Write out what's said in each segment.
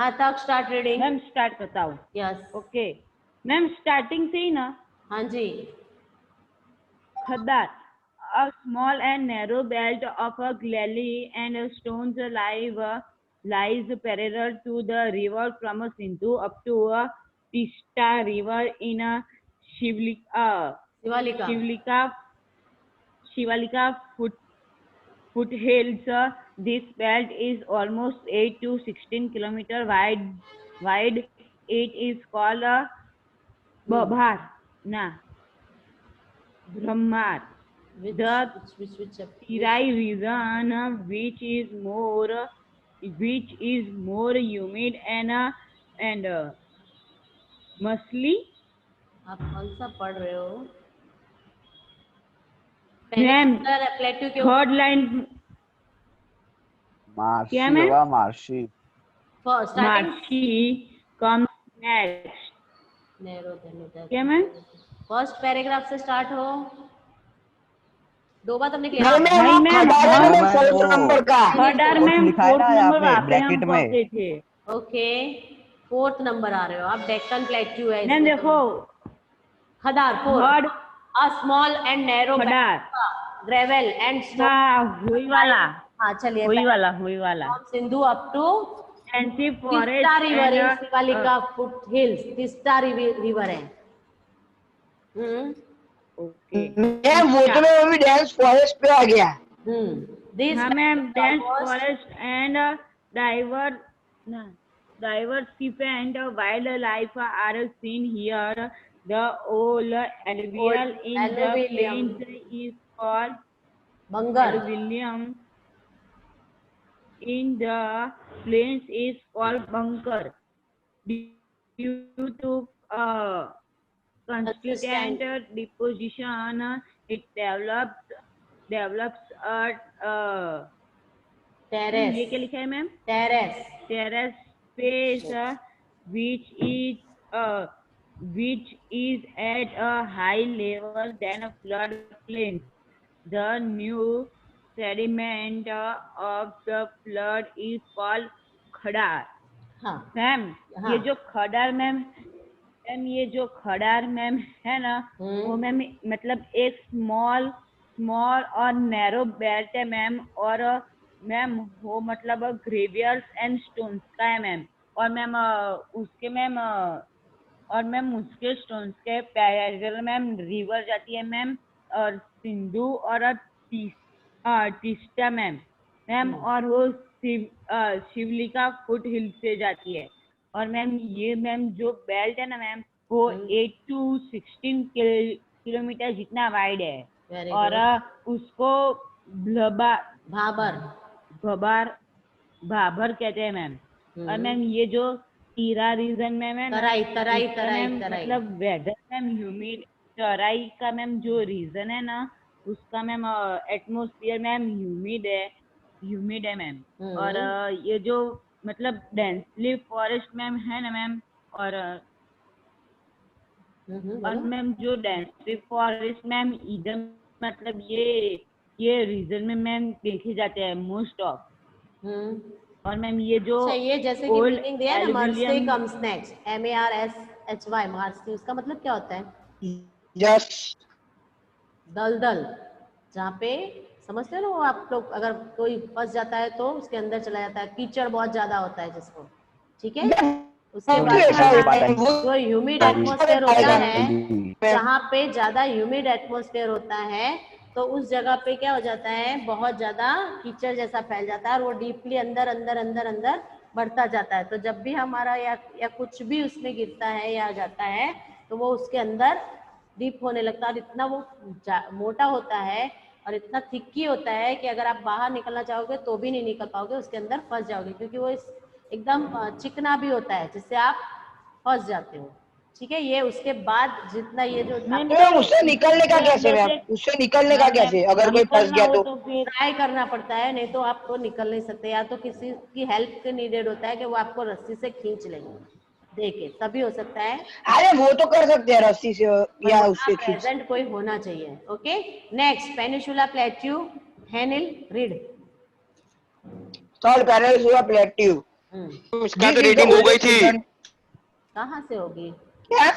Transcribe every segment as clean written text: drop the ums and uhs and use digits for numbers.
हाँ तक start reading. Ma'am start करता हूँ। यस ओके मैम, स्टार्टिंग से ही ना। हाँ जी। खद्दार, a small and narrow belt of a clay and stones lies parallel to the river from Sindhu up to a Tista river in a Shivalika. Shivalika foothills. This belt is almost 8 to 16 kilometer wide. It is called a Babhar, Brahmar. Which The chapter? Terai region, which is more humid and musty. आप कौन सा पढ़ रहे हो? Ma'am plateau के third line क्या marshy ma'am? होगा, marshy. Marshy comes next. क्या मैम? फर्स्ट पैराग्राफ से स्टार्ट हो। 2 बार तुमने नहीं मैम, नहीं वो मैम, खदार है हम मैम, 4th नंबर का। खदार कुछ मैम लिखा है 4th ना यहाँ नंबर पे वहाँ पे हम ब्रैकेट में। पढ़ते थे। ओके 4th नंबर आ रहे हो आप। डेक्कन प्लेट्यू है मैम इसमें। देखो खदार 4 third a small and narrow खदार, gravel and stone। हाँ हुई वाला, हाँ चलिए। हुई वाला From Sindhu up to डेंसिव Tista forest river in and Shivalika foothills। Tista river है। ओके मैम वो तो मैं अभी डेंस फॉरेस्ट पे आ गया। This हाँ ma'am, dense almost forest and diversified wildlife are seen here. The old alluvial in the alluvium plains is called Bangar. alluvium in the plains is called bunker due to consistent deposition. It develops a terrace. ये क्या लिखा है ma'am? Terrace terrace space which is at a high level than a flood plains. The new sediment of the flood is called Khadar. हाँ ma'am हाँ। ये जो Khadar ma'am ये जो खडार मैम है ना, वो मैम मतलब एक स्मॉल और नैरो बेल्ट है मैम। और मैम वो मतलब ग्रेवियर्स एंड स्टोन्स का है मैम। और मैम उसके मैम और मैम उसके स्टोन्स के पैरेलल मैम रिवर जाती है मैम, और सिंधु और टिस्टा मैम और वो शिवलिका फुट हिल से जाती है। और मैम ये मैम जो बेल्ट है ना मैम, वो 8 to 16 किलोमीटर जितना वाइड है। और उसको भाबर कहते हैं मैम। और मैम ये जो तीरा रीजन में मैम तराई मतलब वेदर मैम ह्यूमिड। तराई का मैम जो रीजन है ना, उसका मैम एटमोस्फियर मैम ह्यूमिड है मैम। और ये जो मतलब डेंसली फॉरेस्ट मैम है ना मैम, और मैम जो डेंसली फॉरेस्ट मैम इधर मतलब ये रीजन में मैम देखे जाते हैं मोस्ट ऑफ। और मैम ये जो ये जैसे कि मीनिंग दिया है ना, mercy comes next, MARSHY mercy, उसका मतलब क्या होता है? यस दलदल, जहाँ पे समझते हो ना वो आप लोग, अगर कोई फंस जाता है तो उसके अंदर चला जाता है, कीचड़ बहुत ज्यादा होता है जिसको, ठीक है। उसके बाद जो ह्यूमिड एटमॉस्फेयर होता है, जहाँ पे ज्यादा ह्यूमिड एटमॉस्फेयर होता है तो उस जगह पे क्या हो जाता है, बहुत ज्यादा कीचड़ जैसा फैल जाता है और वो डीपली अंदर अंदर अंदर अंदर बढ़ता जाता है। तो जब भी हमारा या कुछ भी उसमें गिरता है या जाता है तो वो उसके अंदर डीप होने लगता है। और इतना वो मोटा होता है और इतना थिक्की होता है कि अगर आप बाहर निकलना चाहोगे तो भी नहीं निकल पाओगे, उसके अंदर फंस जाओगे, क्योंकि वो एकदम चिकना भी होता है जिससे आप फंस जाते हो, ठीक है। ये उसके बाद जितना ये जो उससे निकलने का कैसे मैम, उससे निकलने का कैसे अगर कोई फंस गया तो? ट्राई करना पड़ता है, नहीं तो आप तो निकल नहीं सकते, या तो किसी की हेल्प नीडेड होता है कि वो आपको रस्सी से खींच लेंगे, देखे तभी हो सकता है। अरे वो तो कर सकते हैं रस्सी से या उससे खींच। प्रेजेंट कोई होना चाहिए। Okay next, peninsula plateau, Henil read. Peninsula plateau इसका This तो is the रीडिंग हो गई oldest थी। region. कहाँ से होगी? क्या?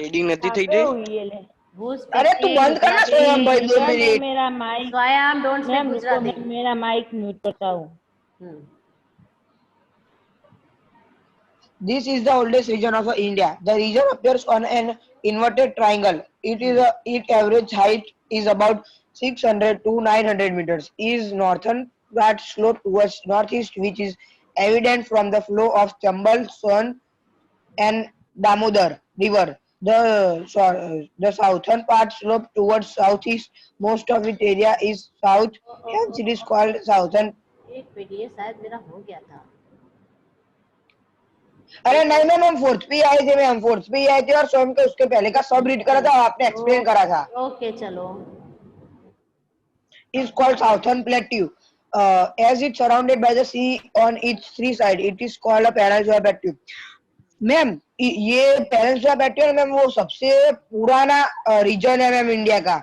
रीडिंग नहीं कहाँ थी पे हुई ये ले? Who's अरे तू speaking बंद करना स्वयं भाई Gujarati? 2 मिनट. मेरा mic, Swayam, don't speak ma'am रुको, Gujarati. मैं मेरा माइक म्यूट करता हूँ। Hmm. This is the oldest region of India. The region appears on an inverted triangle. Its average height is about 600 to 900 meters. Its northern part slope towards northeast, which is evident from the flow of Chambal, Son, and Damodar River. The southern part slope towards southeast. Most of its area is south, hence it is called southern. एक minute, ये शायद मेरा हो गया था। अरे नहीं ma'am, हम फोर्थ पे आए थे मैम, फोर्थ पे आए थे और स्वयं के उसके पहले का सब रीड करा था, आपने एक्सप्लेन करा था। ओके चलो। Is called Southern Plateau. As it's surrounded by the sea on its three sides, it is called a peninsula plateau. Ma'am ये पेनिनसुला प्लेट्यू है मैम, वो सबसे पुराना रीजन है मैम इंडिया का।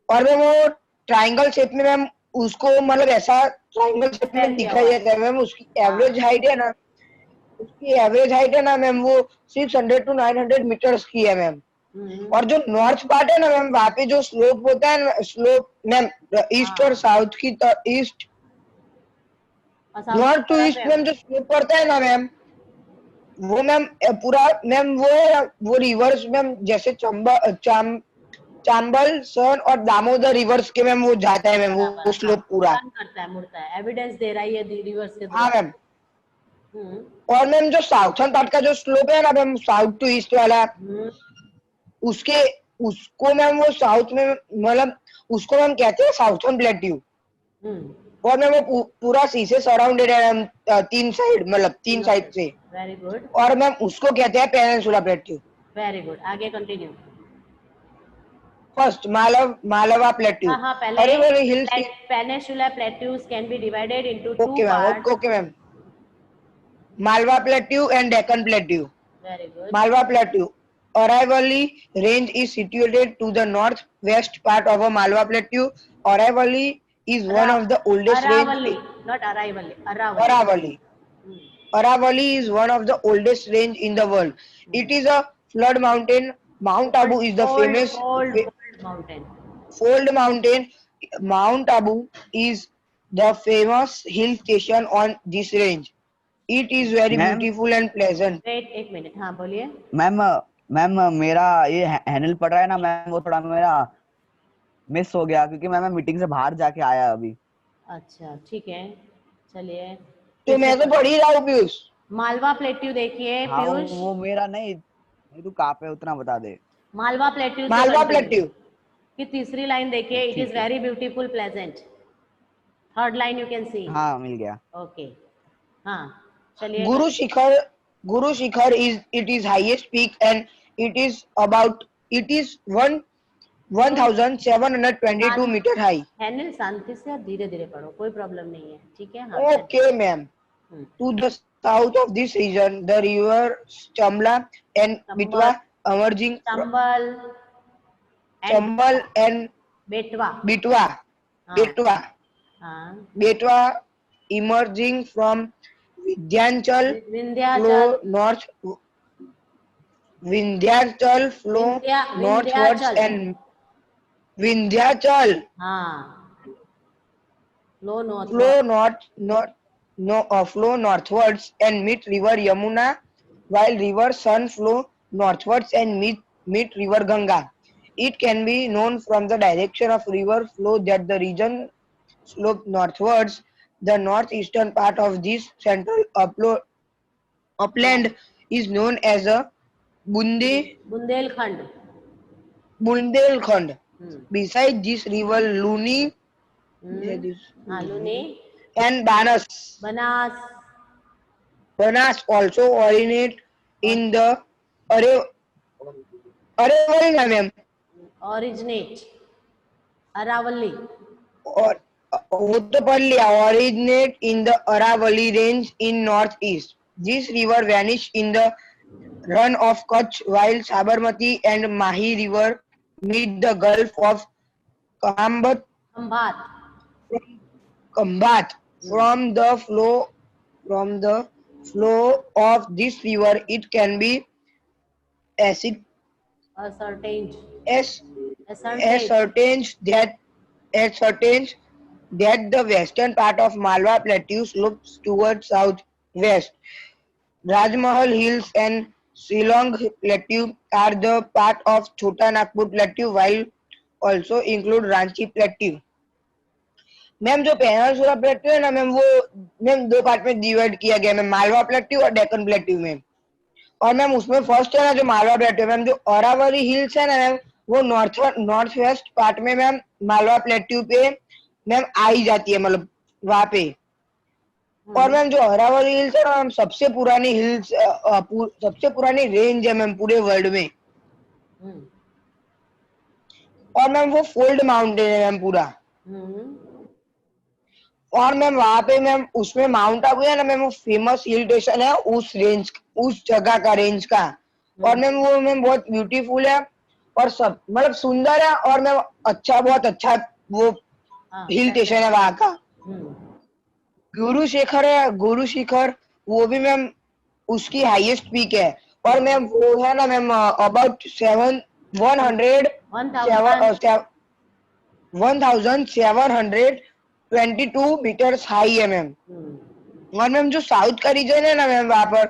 और मैम वो ट्राइंगल शेप में मैम उसको मतलब ऐसा ट्राइंगल शेप में दिखाई देता है मैम। उसकी एवरेज हाइट है ना, उसकी एवरेज हाइट है ना मैम वो 600 to 900 मीटर्स की है मैम। और जो नॉर्थ पार्ट है ना मैम, वहाँ पे जो स्लोप होता है, स्लोप मैम ईस्ट और साउथ की east, north to east ma'am जो स्लोप पड़ता है ना मैम, वो मैम पूरा मैम वो है, वो रिवर्स मैम जैसे चांबल, सन और दामोदर रिवर्स के मैम वो जाता है मैम, वो स्लोप पूरा करता है, मुड़ता है, एविडेंस दे रहा है ये रिवर्स के। हाँ मैम। और मैम जो साउथर्न पार्ट का जो स्लोप है ना मैम, साउथ टू ईस्ट वाला, उसके उसको मैम वो साउथ में मतलब उसको मैम कहते हैं साउथर्न प्लेट्यू। और मैम वो पूरा सी से सराउंडेड है मैम, तीन साइड मतलब तीन साइड से। Very good. और मैम उसको कहते हैं पेनिनसुला प्लेट्यू। वेरी गुड, आगे कंटिन्यू। First Malwa plateau. हाँ पहले hills peninsula plateaus can be divided into two parts. Okay ma'am. Malwa plateau and Deccan plateau. Very good. Malwa plateau Aravalli range is situated to the northwest part of a Malwa Plateau. Aravalli is one of the oldest Aravalli, not Aravalli. Aravalli. Aravalli is one of the oldest range in the world. It is a flood mountain. Mount Abu is the famous mountain. Fold mountain. Mount Abu is the famous hill station on this range. It is very beautiful and pleasant. Wait एक minute, हाँ बोलिए। Ma'am मेरा ये handle पड़ रहा है ना ma'am, वो थोड़ा मेरा मिस हो गया क्योंकि मैं मीटिंग से बाहर जाके आया अभी। अच्छा ठीक है, चलिए। तो मैं तो पढ़ ही रहा हूँ पीयूष। मालवा प्लेट्यू देखिए पीयूष। वो मेरा नहीं, तू कहाँ पे उतना बता दे। मालवा प्लेट्यू की तीसरी लाइन देखिए, it is very beautiful pleasant. Third line you can see. हाँ मिल गया। ओके हाँ चलिए। Guru Shikhar is highest peak and it is 1722 meter high. हैनिल शांति से धीरे धीरे पढ़ो, कोई प्रॉब्लम नहीं है, ठीक है। हाँ okay ma'am. To the south of this region, the river Chamla and Betwa emerging. Chambal and Betwa emerging from Vindhyachal flow northwards and Vindhyachal flow northwards and meet river Yamuna, while river Sun flow northwards and meet river Ganga. It can be known from the direction of river flow that the region slope northwards. The northeastern part of this central upland is known as a Bundelkhand. Beside this river Luni and Banas also originate in the Aravalli. Originate in the Aravalli range in northeast. This river vanished in the run of Kutch, while Sabarmati and Mahi river meet the Gulf of Khambhat from the flow from the flow of this river. It can be acid ascertained, as ascertained. ascertains that the western part of Malwa Plateau slopes towards southwest. Rajmahal Hills and Shillong Plateau are the part of Chota Nagpur Plateau, while also include Ranchi Plateau. Ma'am जो peninsula plateau है ना ma'am वो ma'am दो part में divide किया गया ma'am Malwa plateau और Deccan plateau में और मैम उसमें फर्स्ट है ना जो मालवा प्लेट्यू मैम जो अरावली हिल्स है ना मैम वो नॉर्थ वेस्ट पार्ट में मैम मालवा प्लेट्यू पे मैम आई जाती है मतलब वहां पे और मैम जो अरावली हिल्स है ना मैम सबसे पुरानी हिल्स सबसे पुरानी रेंज है मैम पूरे वर्ल्ड में हम्म, और मैम वो फोल्ड माउंटेन है मैम पूरा और मैम वहां पे मैम उसमें माउंट आबू है ना मैम वो फेमस हिल स्टेशन है उस जगह का रेंज का और मैम वो मैम बहुत ब्यूटीफुल है और सब मतलब सुंदर है और मैम अच्छा बहुत अच्छा वो हाँ, हिल स्टेशन है वहां का हम्म, गुरु शिखर वो भी मैम उसकी हाईएस्ट पीक है और मैम वो है ना मैम अबाउट 1000 1722 मीटर्स हाई है मैम और मैम जो साउथ का रीजन है ना मैम वहां पर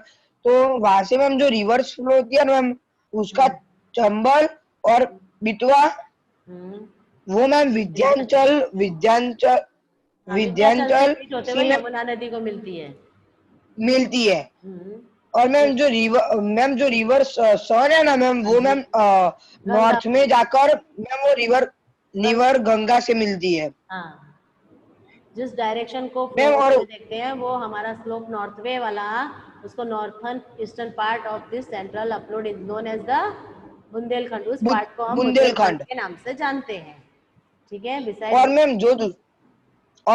तो वहां से मैम जो रिवर्स फ्लो होती है ना मैम उसका चंबल और बितवा वो मैम विद्यांचल हाँ, विंध्याचल से विद्यांचल मीट होते सी हुए में यमुना नदी को मिलती है। मिलती है और मैम जो रिवर सन है ना मैम वो मैम गंगा नॉर्थ में जाकर मैम वो रिवर गंगा से मिलती है हाँ, जिस डायरेक्शन को फ्लो मैम और होते देखते हैं वो हमारा स्लोप नॉर्थ वे वाला उसको northern eastern part of this central upland is known as the Bundelkhand. उस पार्ट को हम बुंदेलखंड बुंदेलखंड के नाम से जानते हैं। ठीक है, और बिसाइड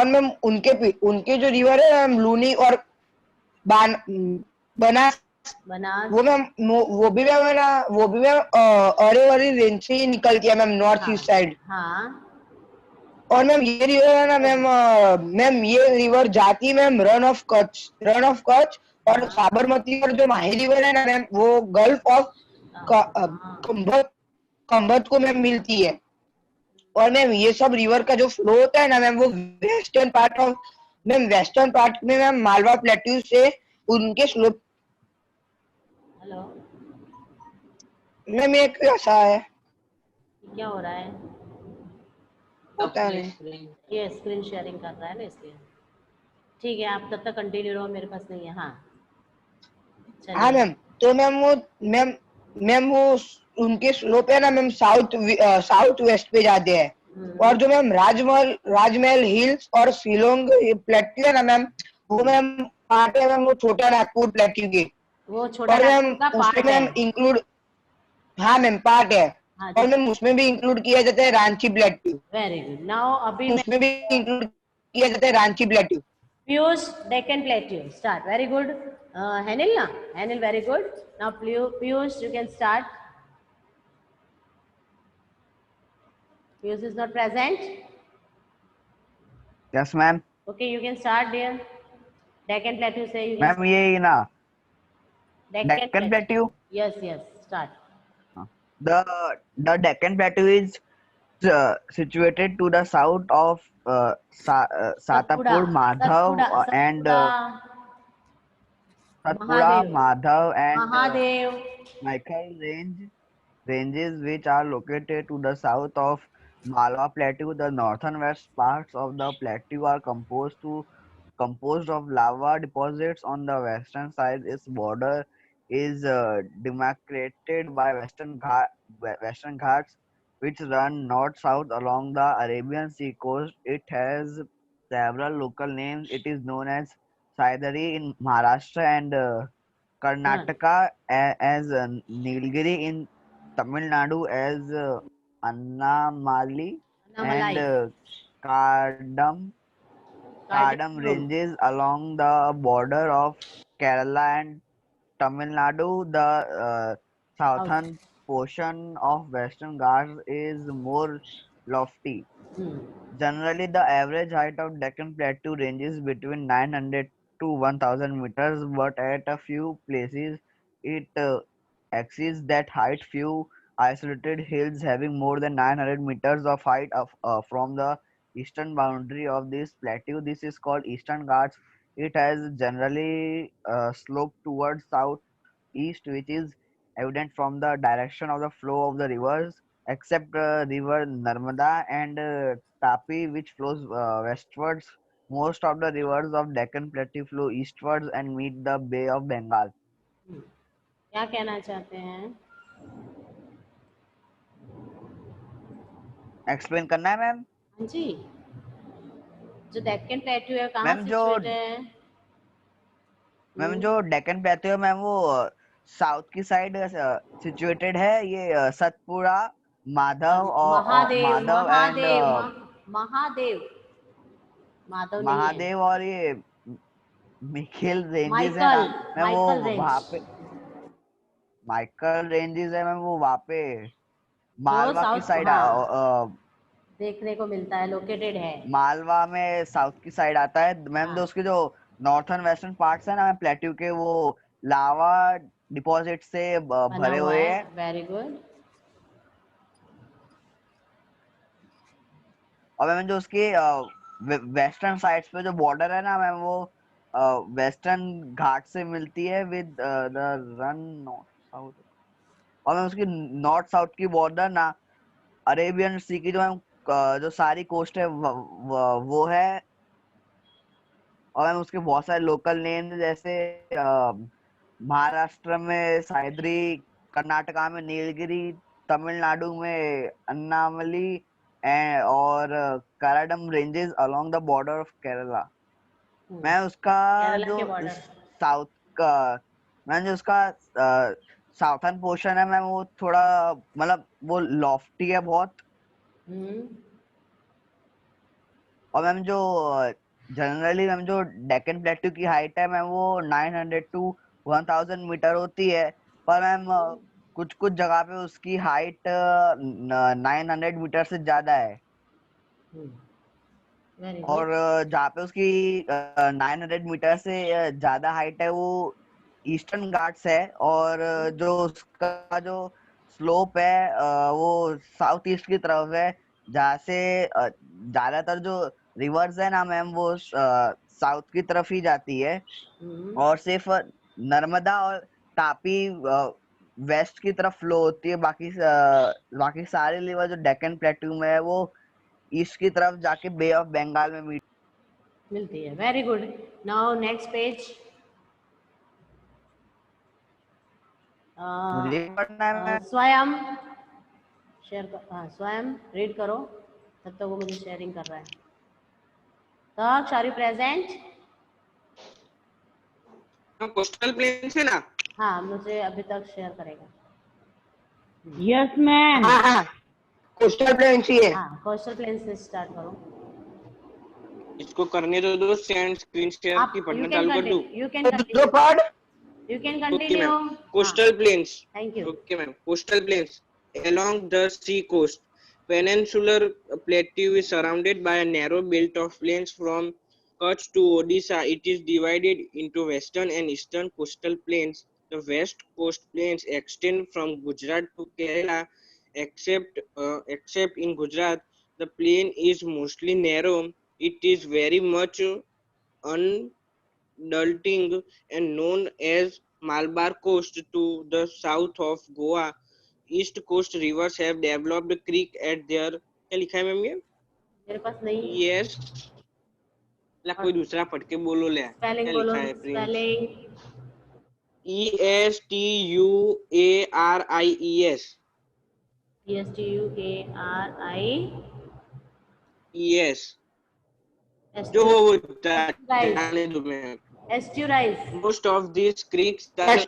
मैम उनके जो रिवर है मैम लूनी और बान बनास बनास, वो भी मैम है ना वो भी मैम अरेवली रेंज से ही निकलती है मैम नॉर्थ हाँ ईस्ट साइड हाँ और मैम ये रिवर है ना मैम ये रिवर जाती मैम रन ऑफ कच्छ और साबरमती और जो माही रिवर है ना मैम वो गल्फ ऑफ हाँ, कंबत कंबत को मैम मिलती है और मैम ये सब रिवर का जो फ्लो होता है ना मैम वो वेस्टर्न पार्ट में मैम मालवा प्लेट्यू से उनके स्लोप हेलो, मैम एक ऐसा है क्या हो रहा है? पता नहीं ये स्क्रीन शेयरिंग कर रहा है ना इसलिए। ठीक है, आप तब तक कंटिन्यू रहो, मेरे पास नहीं है। हाँ हाँ चलिए। मैम तो मैम मैम वो उनके स्लोप है ना मैम साउथ वेस्ट पे जाते हैं और जो मैम राजमहल हिल्स और शिलोंग प्लेट्यू है ना मैम वो मैम पार्ट है मैम वो छोटा नागपुर प्लेट्यू के वो छोटा और मैम नागपुर का उसमें पार्ट है। मैम इंक्लूड हाँ मैम पार्ट है हाँ, और मैम उसमें भी इंक्लूड किया जाता है Ranchi plateau very good. Now अभी मैं उसमें भी इंक्लूड किया जाता है Ranchi plateau Piyush Deccan plateau start. Very good. Henil ना, Henil very good. Now Piyush you can start. Piyush is not present. Yes, ma'am. Okay, you can start dear. Deccan Plateau say you can Ma'am, start. ये ना Deccan Deccan Plateau. Plateau. Yes, yes, start. The the Deccan Plateau is situated to the south of Satpura, Satapur, Madhav, and Satpura, Satpura, Mahadev, Madhav, and Mahadev. Michael ranges which are located to the south of Malwa Plateau. The northern west parts of the plateau are composed of lava deposits. On the western side, its border is demarcated by Western Ghats, which run north-south along the Arabian Sea coast. It has several local names. It is known as Saidari in Maharashtra and Karnataka as Nilgiri, in Tamil Nadu as Annamali, and Annamalai, Kardam Kardam Cardamom. ranges along the border of Kerala and Tamil Nadu. The South. southern portion of Western Ghats is more lofty. Hmm. Generally, the average height of Deccan Plateau ranges between 900 to 1000 meters, but at a few places it exceeds that height. Few isolated hills having more than 900 meters of height from the eastern boundary of this plateau. This is called Eastern Ghats. It has generally sloped towards southeast, which is evident from the direction of the flow of the rivers, except river Narmada and Tapi, which flows westwards. Most of the rivers of Deccan Plateau flow eastwards and meet the Bay of Bengal. क्या कहना चाहते हैं? Explain करना है ma'am? हाँ जी, जो Deccan plateau है कहाँ मैम जो सिचुएटेड है? मैम जो डेक्कन प्लेट्यू है मैम वो साउथ की साइड सिचुएटेड है. ये सतपुड़ा, माधव और महादेव माधव एंड महादेव महादेव माधव नहीं है, महादेव और ये मिखिल रेंजेस है माइकल ना मैम, वो माइकल वहाँ रेंज पे माइकल रेंजेस है मैम, वो वहाँ पे जो मालवा की साउथ, साइड हाँ, देखने को मिलता है, लोकेटेड है। मालवा में साउथ की साइड आता है मैम. हाँ, तो उसके जो नॉर्थन वेस्टर्न पार्ट्स है ना मैम प्लेट्यू के, वो लावा डिपॉजिट से बना भरे हुआ हुए है। हैं. Very good. और मैम जो उसके वेस्टर्न साइड्स पे जो बॉर्डर है ना मैम, वो वेस्टर्न घाट से मिलती है with the run north south. और मैम उसकी नॉर्थ साउथ की बॉर्डर ना अरेबियन सी की जो मैम जो सारी कोस्ट है वो है. और मैम उसके बहुत सारे लोकल नेम जैसे महाराष्ट्र में सायद्री, कर्नाटका में नीलगिरी, तमिलनाडु में अन्नामली और कराडम ranges along the border of Kerala. मैं उसका केरला जो के बॉर्डर। साउथ का मैं जो उसका साउथर्न पोर्शन है मैम, वो थोड़ा मतलब वो लॉफ्टी है बहुत. और मैम जो जनरली मैम जो डेक्कन प्लेट्यू की हाइट है मैम, वो 900 टू 1000 मीटर होती है. पर मैम कुछ कुछ जगह पे उसकी हाइट 900 मीटर से ज्यादा है. वेरी और गुड। जहाँ पे उसकी 900 मीटर से ज्यादा हाइट है, वो ईस्टर्न घाट्स है. और जो उसका जो स्लोप है वो साउथ ईस्ट की तरफ है, जहाँ से ज्यादातर जो रिवर्स है ना मैम, वो साउथ की तरफ ही जाती है. और सिर्फ नर्मदा और तापी वेस्ट की तरफ फ्लो होती है. बाकी सारे रिवर जो डेक्कन प्लेट्यू में है, वो ईस्ट की तरफ जाके बे ऑफ बंगाल में मिलती है. Very good. Now next page. मुझे पढ़ना है. स्वयं शेयर कर, स्वयं रीड करो, तब तक वो मुझे शेयरिंग कर रहा है. तक are you present? Coastal plain है ना? हाँ, मुझे अभी तक शेयर करेगा. Yes ma'am. हाँ कोस्टल प्लेन ही है. हाँ, कोस्टल प्लेन से स्टार्ट करो. इसको करने दो सेंड स्क्रीन शेयर की पढ़ना चालू कर दूं. यू कैन दो पढ़. You can Okay, continue. ma'am. Coastal plains. Thank you. Okay, ma'am. Coastal plains along the sea coast. Peninsular plateau is surrounded by a narrow belt of plains from Kutch to Odisha. It is divided into western and eastern coastal plains. The west coast plains extend from Gujarat to Kerala. Except in Gujarat, the plain is mostly narrow. It is very much undulating and known as Malabar Coast. To the south of Goa, east coast rivers have developed creek at their. क्या लिखा है ma'am ये? मेरे पास नहीं. Yes. ला कोई दूसरा पढ़ के बोलो ले. स्पेलिंग क्या बोलो. लिखा है प्रिंस? Spelling ESTUARIES. Yes. जो होता है जाने दो ma'am. Estuarize. Most of these creeks are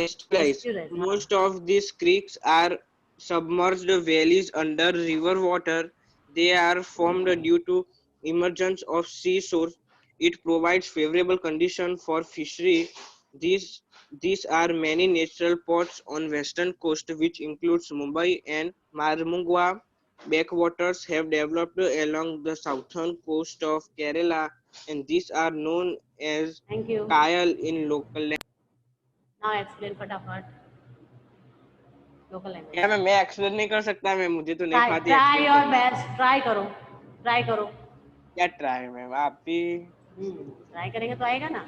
estuaries. Most of these creeks are submerged valleys under river water. They are formed due to emergence of sea source. It provides favorable conditions for fishery. These are many natural ports on western coast, which includes Mumbai and Marmugua. backwaters have developed along the southern coast of Kerala, and these are known as thank you. kayal in local language. Now explain फटाफट local language. क्या मैं explain नहीं कर सकता ma'am, मुझे तो नहीं खाती ट्राई explain योर करना। बेस्ट, ट्राई करो, ट्राई करो। क्या ट्राई मैम, आप भी ट्राई करेंगे तो आएगा ना।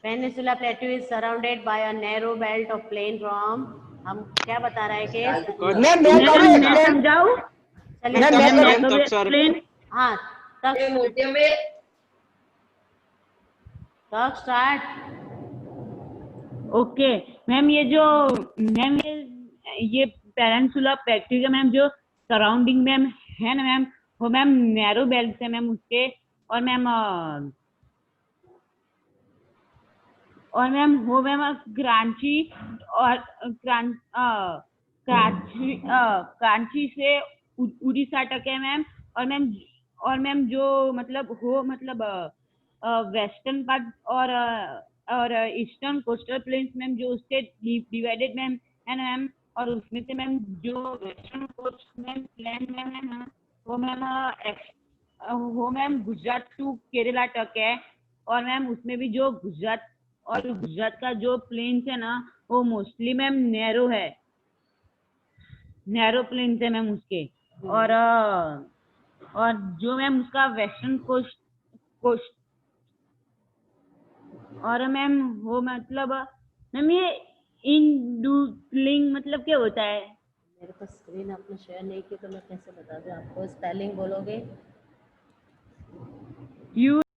Peninsula plateau is surrounded by a narrow belt of plain from, हम क्या बता रहा है कि मैं करूँ मैं एक्सप्लेन? समझाऊं? चलिए मैं मैं करूँ? तो तक सर explain। हाँ तक स्टार्ट। ओके मैम, ये जो मैम ये पेनिनसुला प्लेट्यू का मैम जो सराउंडिंग मैम है ना मैम, वो मैम नैरो बेल्ट है मैम उसके, और मैम वो मैम कराची और कराची से उड़ीसा तक है मैम। और मैम जो मतलब हो मतलब वेस्टर्न पार्ट और ईस्टर्न कोस्टल प्लेन्स मैम जो उससे डिवाइडेड मैम है ना मैम। और उसमें से मैम जो western coast ma'am plain ma'am है ना, वो मैम गुजरात टू केरला तक है। और मैम उसमें भी जो गुजरात का जो प्लेन्स है ना, वो मोस्टली मैम नैरो है, नैरो प्लेन्स है मैम उसके। और जो मैम उसका वेस्टर्न कोस्ट और मैम वो मतलब मैम ये इंडूलिंग मतलब क्या होता है? मेरे पास स्क्रीन आपने शेयर नहीं की तो मैं कैसे बता दूं आपको। स्पेलिंग बोलोगे? यू